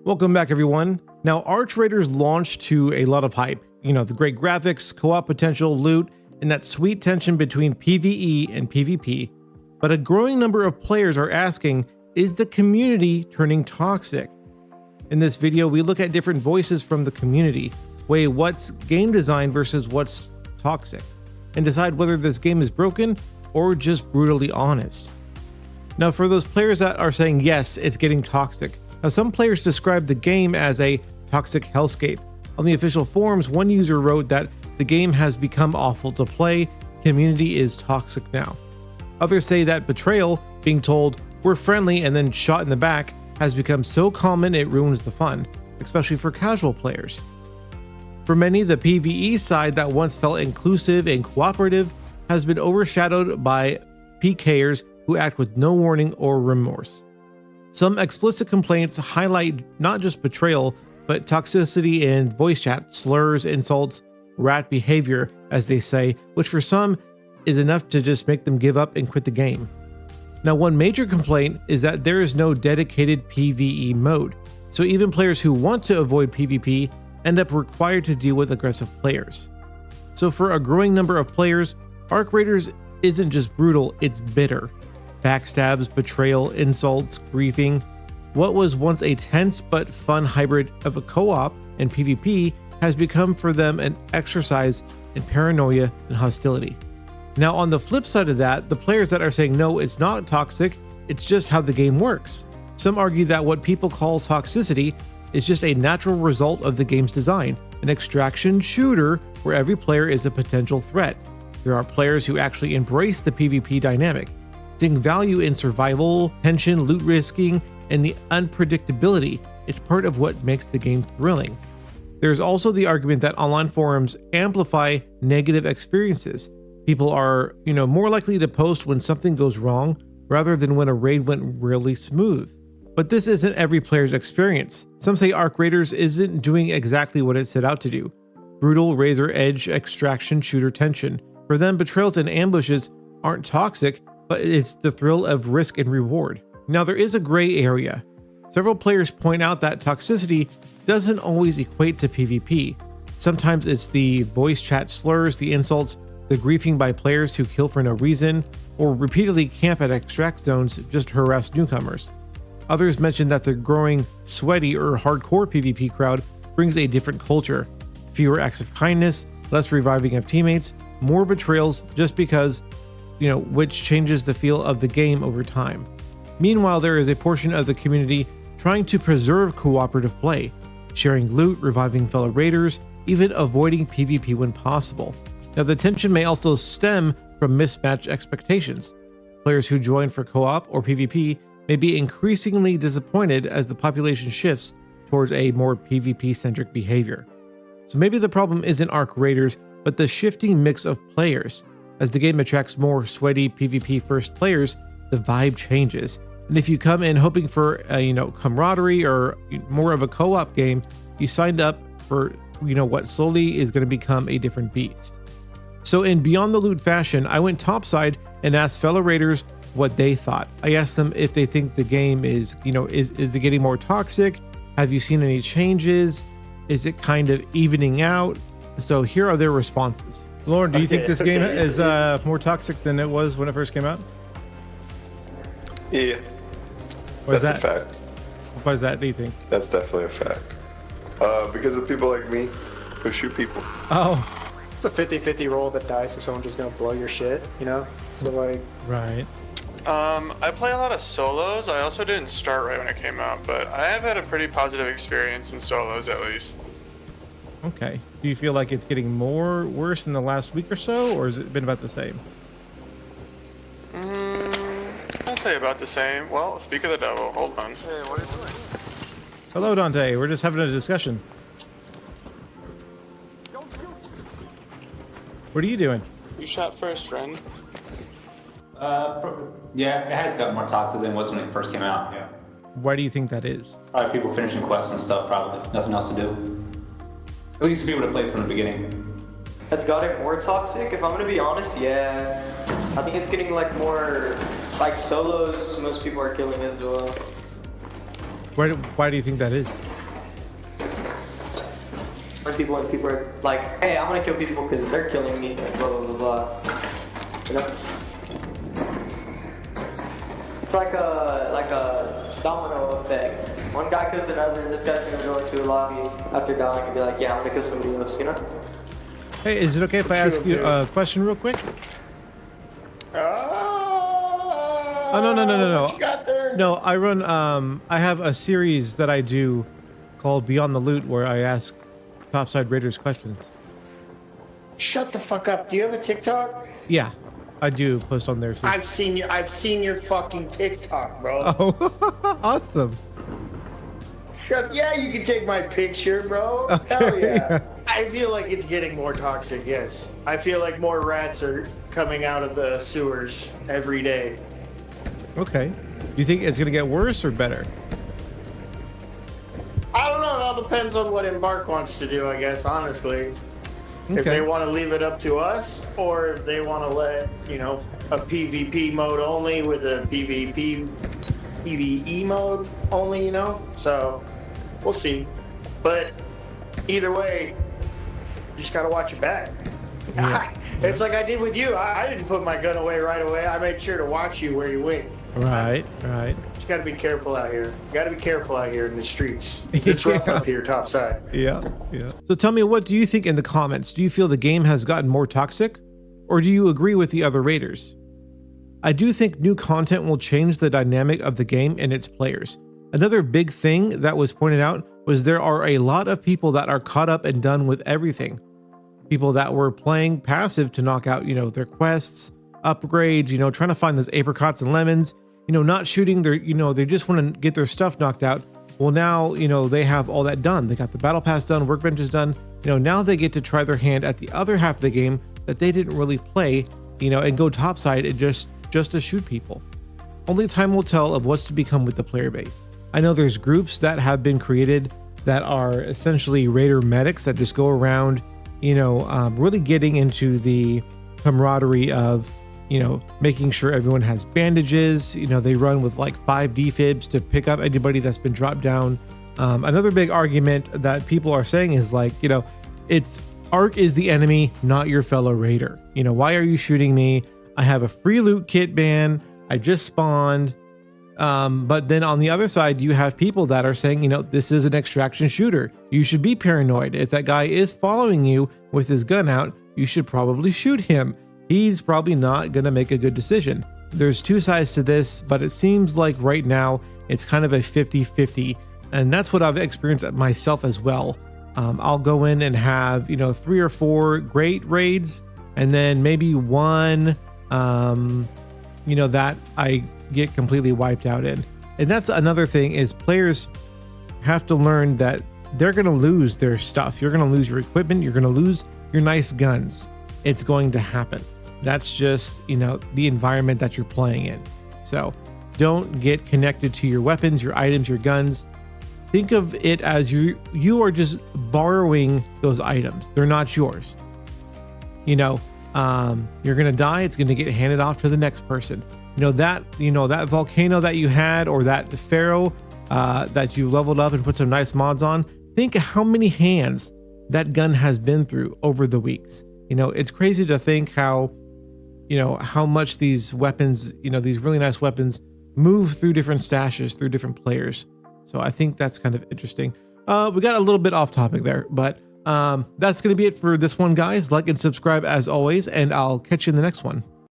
Welcome back, everyone. Now, Arch Raiders launched to a lot of hype. You know, the great graphics, co-op potential, loot, and that sweet tension between PvE and PvP. But a growing number of players are asking, is the community turning toxic? In this video, we look at different voices from the community, weigh what's game design versus what's toxic, and decide whether this game is broken or just brutally honest. Now, for those players that are saying, yes, it's getting toxic, now, some players describe the game as a toxic hellscape. On the official forums, one user wrote that the game has become awful to play, community is toxic now. Others say that betrayal, being told, we're friendly and then shot in the back, has become so common it ruins the fun, especially for casual players. For many, the PvE side that once felt inclusive and cooperative has been overshadowed by PKers who act with no warning or remorse. Some explicit complaints highlight not just betrayal, but toxicity in voice chat, slurs, insults, rat behavior, as they say, which for some is enough to just make them give up and quit the game. Now, one major complaint is that there is no dedicated PvE mode, so even players who want to avoid PvP end up required to deal with aggressive players. So for a growing number of players, Arch Raiders isn't just brutal, it's bitter. Backstabs, betrayal, insults, griefing. What was once a tense but fun hybrid of a co-op and PvP has become for them an exercise in paranoia and hostility. Now, on the flip side of that, the players that are saying no, it's not toxic, it's just how the game works. Some argue that what people call toxicity is just a natural result of the game's design, an extraction shooter where every player is a potential threat. There are players who actually embrace the PvP dynamic, seeing value in survival, tension, loot risking, and the unpredictability. It's part of what makes the game thrilling. There's also the argument that online forums amplify negative experiences. People are, more likely to post when something goes wrong rather than when a raid went really smooth. But this isn't every player's experience. Some say Arch Raiders isn't doing exactly what it set out to do. Brutal, razor edge, extraction, shooter tension. For them, betrayals and ambushes aren't toxic, but it's the thrill of risk and reward. Now, there is a gray area. Several players point out that toxicity doesn't always equate to PvP. Sometimes it's the voice chat slurs, the insults, the griefing by players who kill for no reason, or repeatedly camp at extract zones just to harass newcomers. Others mention that the growing sweaty or hardcore PvP crowd brings a different culture. Fewer acts of kindness, less reviving of teammates, more betrayals just because, which changes the feel of the game over time. Meanwhile, there is a portion of the community trying to preserve cooperative play, sharing loot, reviving fellow raiders, even avoiding PvP when possible. Now, the tension may also stem from mismatched expectations. Players who join for co-op or PvP may be increasingly disappointed as the population shifts towards a more PvP-centric behavior. So maybe the problem isn't Arch Raiders, but the shifting mix of players. As the game attracts more sweaty PvP-first players, the vibe changes. And if you come in hoping for camaraderie or more of a co-op game, you signed up for what slowly is going to become a different beast. So in Beyond the Loot fashion, I went topside and asked fellow raiders what they thought. I asked them if they think the game is it getting more toxic? Have you seen any changes? Is it kind of evening out? So here are their responses. Lauren, do you think this game is more toxic than it was when it first came out? Yeah. That's a fact. Why is that, do you think? That's definitely a fact. Because of people like me who shoot people. Oh. It's a 50-50 roll of the dice if someone's just gonna blow your shit, So like... Right. I play a lot of solos. I also didn't start right when it came out, but I have had a pretty positive experience in solos at least. Okay. Do you feel like it's getting worse in the last week or so, or has it been about the same? I'd say about the same. Well, speak of the devil. Hold on. Hey, what are you doing? Hello, Dante. We're just having a discussion. What are you doing? You shot first, friend. Yeah, it has gotten more toxic than it was when it first came out. Yeah. Why do you think that is? Probably people finishing quests and stuff. Probably nothing else to do. At least the people that played from the beginning. It's got it more toxic. If I'm gonna be honest, yeah. I think it's getting more like solos. Most people are killing as well. Why do you think that is? when people are like, hey, I'm gonna kill people because they're killing me, and blah blah blah blah. You know? It's like a domino effect. One guy kills another, and this guy's gonna go into a lobby after dying and be like, yeah, I'm gonna kill somebody else, you know? Hey, is it okay if I ask you a question real quick? Oh, no. What you got there? No, I run, I have a series that I do called Beyond the Loot where I ask Topside Raiders questions. Shut the fuck up. Do you have a TikTok? Yeah, I do post on there too. I've seen your fucking TikTok, bro. Oh, awesome. Yeah, you can take my picture, bro. Okay. Hell yeah. I feel like it's getting more toxic, yes. I feel like more rats are coming out of the sewers every day. Okay. Do you think it's going to get worse or better? I don't know. It all depends on what Embark wants to do, I guess, honestly. If they want to leave it up to us, or if they want to let, a PvP mode only with a PvE mode only, So, we'll see. But either way, you just got to watch your back. Yeah. It's like I did with you. I didn't put my gun away right away. I made sure to watch you where you went. Right. You got to be careful out here. You got to be careful out here in the streets. It's rough up here, topside. Yeah. So tell me, what do you think in the comments? Do you feel the game has gotten more toxic? Or do you agree with the other raiders? I do think new content will change the dynamic of the game and its players. Another big thing that was pointed out was there are a lot of people that are caught up and done with everything. People that were playing passive to knock out, their quests, upgrades, trying to find those apricots and lemons, not shooting their, they just want to get their stuff knocked out. Well, now, they have all that done. They got the battle pass done, workbenches done. Now they get to try their hand at the other half of the game that they didn't really play, and go topside and just to shoot people. Only time will tell of what's to become with the player base. I know there's groups that have been created that are essentially raider medics that just go around, really getting into the camaraderie of, making sure everyone has bandages. They run with like 5 defibs to pick up anybody that's been dropped down. Another big argument that people are saying is like, it's Ark is the enemy, not your fellow raider. Why are you shooting me? I have a free loot kit ban. I just spawned. But then on the other side, you have people that are saying, this is an extraction shooter. You should be paranoid. If that guy is following you with his gun out, you should probably shoot him. He's probably not going to make a good decision. There's two sides to this, but it seems like right now it's kind of a 50-50. And that's what I've experienced myself as well. I'll go in and have, 3 or 4 great raids, and then maybe one, that I get completely wiped out in. And that's another thing is players have to learn that they're going to lose their stuff. You're going to lose your equipment. You're going to lose your nice guns. It's going to happen. That's just, the environment that you're playing in. So don't get connected to your weapons, your items, your guns. Think of it as you are just borrowing those items. They're not yours. You're going to die. It's going to get handed off to the next person. That volcano that you had, or that pharaoh that you leveled up and put some nice mods on. Think of how many hands that gun has been through over the weeks. It's crazy to think how much these weapons, these really nice weapons move through different stashes, through different players. So I think that's kind of interesting. We got a little bit off topic there, but that's going to be it for this one, guys. Like and subscribe as always, and I'll catch you in the next one.